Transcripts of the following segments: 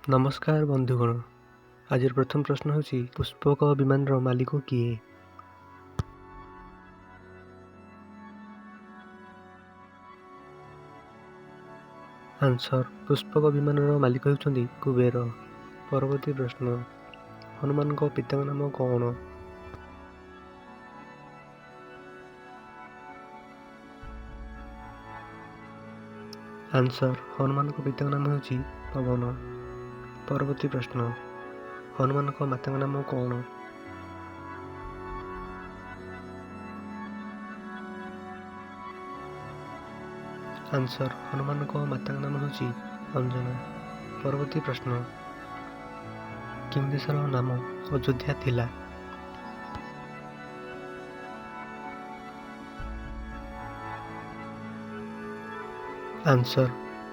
नमस्कार बंधुगण। आज प्रथम प्रश्न होची पुष्पक विमान मालिक किए? आंसर पुष्पक विमान मालिक होउछन्ति कुबेर। परवर्ती प्रश्न हनुमान पिता नाम कौन? आंसर हनुमान पिता नाम होची पवन। परवर्ती प्रश्न हनुमान माता नाम कौन? आंसर हनुमान माता नाम होची अंजना। परवर्ती प्रश्न किं देशर नाम अयोध्या थिला? आंसर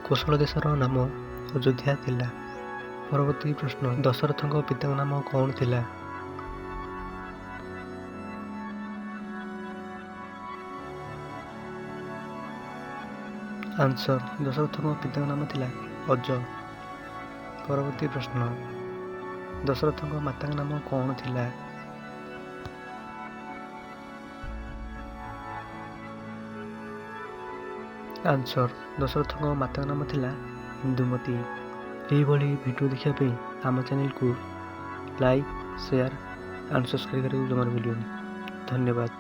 कोशल देशर नाम अयोध्या थिला। परवर्ती प्रश्न दशरथ पिता नाम कौन थिला? आंसर दशरथ पिता नाम थिला अज। परवर्ती प्रश्न दशरथ माता नाम कौन थिला? आंसर दशरथ माता नाम थिला इंदुमती। यही भिडियो देखा आम चैनल को लाइक शेयर एंड सब्सक्राइब करने जमा भूलिए। धन्यवाद।